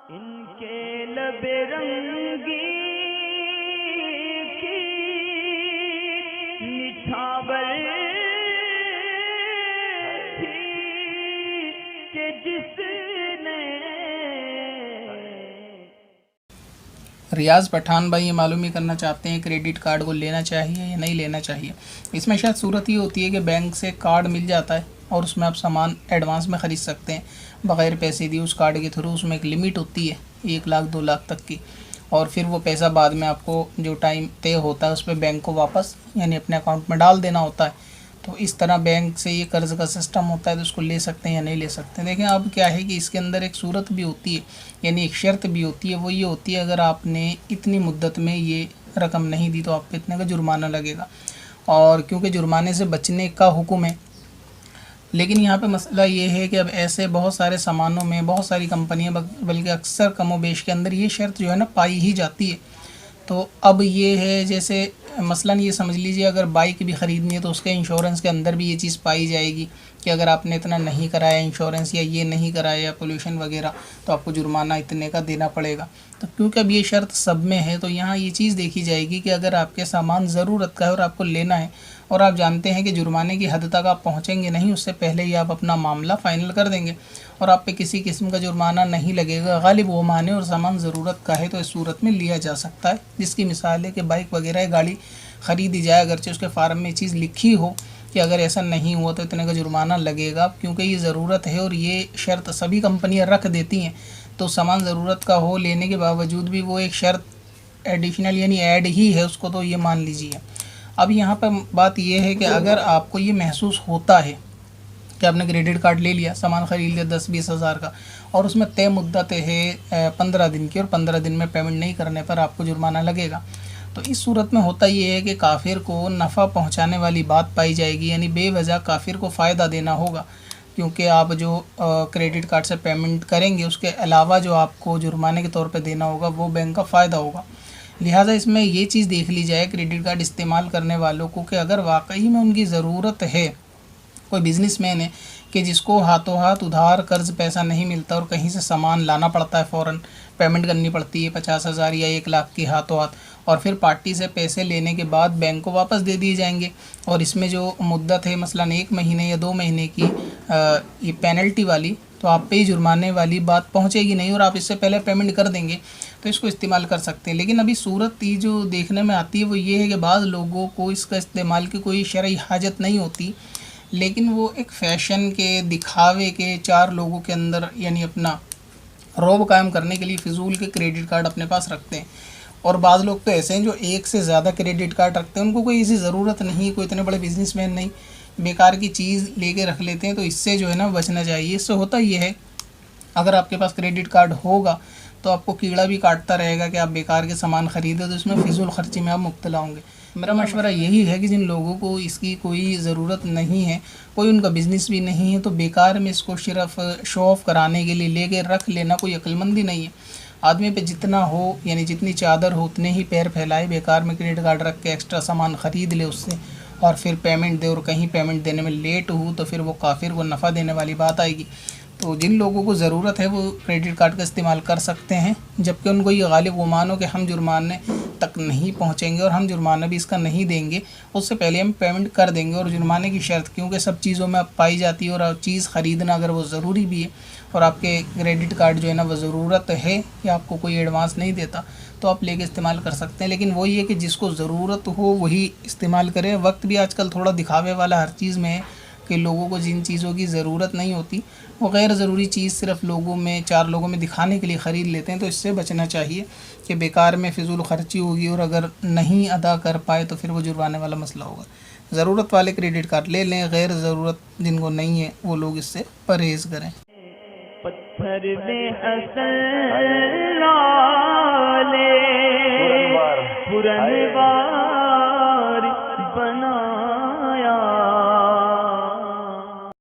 इनके लबे रंगी की निछावर थी कि जिसने। रियाज पठान भाई ये मालूम ही करना चाहते हैं क्रेडिट कार्ड को लेना चाहिए या नहीं लेना चाहिए। इसमें शायद सूरत ये होती है कि बैंक से कार्ड मिल जाता है और उसमें आप सामान एडवांस में ख़रीद सकते हैं बग़ैर पैसे दिए। उस कार्ड के थ्रू उसमें एक लिमिट होती है 1 लाख 2 लाख तक की, और फिर वो पैसा बाद में आपको जो टाइम तय होता है उस पर बैंक को वापस यानी अपने अकाउंट में डाल देना होता है। तो इस तरह बैंक से ये कर्ज़ का सिस्टम होता है, तो उसको ले सकते हैं या नहीं ले सकते हैं। देखें अब क्या है कि इसके अंदर एक सूरत भी होती है यानी एक शर्त भी होती है, वो ये होती है अगर आपने इतनी मुद्दत में ये रकम नहीं दी तो आप पे इतने का जुर्माना लगेगा। और क्योंकि जुर्माने से बचने का हुक्म है, लेकिन यहाँ पे मसला ये है कि अब ऐसे बहुत सारे सामानों में बहुत सारी कंपनियाँ बल्कि अक्सर कमोबेश के अंदर ये शर्त जो है ना पाई ही जाती है। तो अब ये है जैसे मसलन ये समझ लीजिए अगर बाइक भी ख़रीदनी है तो उसके इंश्योरेंस के अंदर भी ये चीज़ पाई जाएगी कि अगर आपने इतना नहीं कराया इंश्योरेंस या ये नहीं कराया या पोल्यूशन वगैरह तो आपको जुर्माना इतने का देना पड़ेगा। तो क्योंकि अब ये शर्त सब में है तो यहाँ ये चीज़ देखी जाएगी कि अगर आपके सामान ज़रूरत का है और आपको लेना है और आप जानते हैं कि जुर्माने की हद तक आप पहुँचेंगे नहीं, उससे पहले ही आप अपना मामला फ़ाइनल कर देंगे और आप पे किसी किस्म का जुर्माना नहीं लगेगा, गालिब वो माने और सामान ज़रूरत का है, तो इस सूरत में लिया जा सकता है। जिसकी मिसाल है कि बाइक वगैरह गाड़ी ख़रीदी जाए, अगरचे उसके फार्म में चीज़ लिखी हो कि अगर ऐसा नहीं हुआ तो इतने का जुर्माना लगेगा, क्योंकि ये ज़रूरत है और ये शर्त सभी कंपनियां रख देती हैं। तो सामान ज़रूरत का हो लेने के बावजूद भी वो एक शर्त एडिशनल यानी ऐड ही है उसको, तो ये मान लीजिए। अब यहाँ पर बात ये है कि अगर आपको ये महसूस होता है कि आपने क्रेडिट कार्ड ले लिया, सामान ख़रीद लिया 10-20 हज़ार का और उसमें तय मुद्दत है 15 दिन की और 15 दिन में पेमेंट नहीं करने पर आपको जुर्माना लगेगा, तो इस सूरत में होता ये है कि काफिर को नफ़ा पहुंचाने वाली बात पाई जाएगी, यानी बेवजह काफिर को फ़ायदा देना होगा, क्योंकि आप जो क्रेडिट कार्ड से पेमेंट करेंगे उसके अलावा जो आपको जुर्माने के तौर पे देना होगा वो बैंक का फ़ायदा होगा। लिहाजा इसमें ये चीज़ देख ली जाए क्रेडिट कार्ड इस्तेमाल करने वालों को कि अगर वाकई में उनकी ज़रूरत है, कोई बिज़नेसमैन है कि जिसको हाथों हाथ उधार कर्ज़ पैसा नहीं मिलता और कहीं से सामान लाना पड़ता है, फ़ौरन पेमेंट करनी पड़ती है 50,000 या 1 लाख की हाथों हाथ, और फिर पार्टी से पैसे लेने के बाद बैंक को वापस दे दिए जाएंगे और इसमें जो मुद्दत है मसलन 1 महीने या 2 महीने की ये पेनल्टी वाली, तो आप पे ही जुर्माने वाली बात पहुंचेगी नहीं और आप इससे पहले पेमेंट कर देंगे, तो इसको इस्तेमाल कर सकते हैं। लेकिन अभी सूरत ये जो देखने में आती है वो ये है कि बाज़ लोगों को इसका इस्तेमाल की कोई शरई हाजत नहीं होती, लेकिन वो एक फ़ैशन के दिखावे के 4 लोगों के अंदर यानी अपना रौब कायम करने के लिए फ़िजूल के क्रेडिट कार्ड अपने पास रखते हैं। और बाज़ लोग तो ऐसे हैं जो एक से ज़्यादा क्रेडिट कार्ड रखते हैं, उनको कोई ऐसी ज़रूरत नहीं, कोई इतने बड़े बिजनेसमैन नहीं, बेकार की चीज़ लेके रख लेते हैं। तो इससे जो है ना बचना चाहिए। इससे होता ये है अगर आपके पास क्रेडिट कार्ड होगा तो आपको कीड़ा भी काटता रहेगा कि आप बेकार के सामान ख़रीदे, तो इसमें फ़िजूल ख़र्ची में आप मुब्तला होंगे। मेरा मशवरा यही है कि जिन लोगों को इसकी कोई ज़रूरत नहीं है, कोई उनका बिज़नेस भी नहीं है, तो बेकार में इसको सिर्फ शो ऑफ़ कराने के लिए लेके रख लेना कोई अक्लमंदी नहीं है। आदमी पे जितना हो यानी जितनी चादर हो उतने ही पैर फैलाए, बेकार में क्रेडिट कार्ड रख के एक्स्ट्रा सामान ख़रीद ले उससे और फिर पेमेंट दे और कहीं पेमेंट देने में लेट हो तो फिर वो काफिर को नफ़ा देने वाली बात आएगी। तो जिन लोगों को ज़रूरत है वो क्रेडिट कार्ड का इस्तेमाल कर सकते हैं, जबकि उनको ये गालिब वो मानो कि हम जुर्माने तक नहीं पहुंचेंगे और हम जुर्माना भी इसका नहीं देंगे, उससे पहले हम पेमेंट कर देंगे। और जुर्माने की शर्त क्योंकि सब चीज़ों में अब पाई जाती है और चीज़ ख़रीदना अगर वो ज़रूरी भी है और आपके क्रेडिट कार्ड जो है ना वो ज़रूरत है कि आपको कोई एडवांस नहीं देता, तो आप लेके इस्तेमाल कर सकते हैं। लेकिन वही है कि जिसको ज़रूरत हो वही इस्तेमाल करें। वक्त भी आजकल थोड़ा दिखावे वाला हर चीज़ में है कि लोगों को जिन चीज़ों की ज़रूरत नहीं होती वो गैर ज़रूरी चीज़ सिर्फ लोगों में 4 लोगों में दिखाने के लिए ख़रीद लेते हैं। तो इससे बचना चाहिए कि बेकार में फ़िजूल ख़र्ची होगी और अगर नहीं अदा कर पाए तो फिर वो जुर्माने वाला मसला होगा। ज़रूरत वाले क्रेडिट कार्ड ले लें, गैर ज़रूरत जिनको नहीं है वो लोग इससे परहेज़ करें। पत्थर में हसन लाले पुरनवार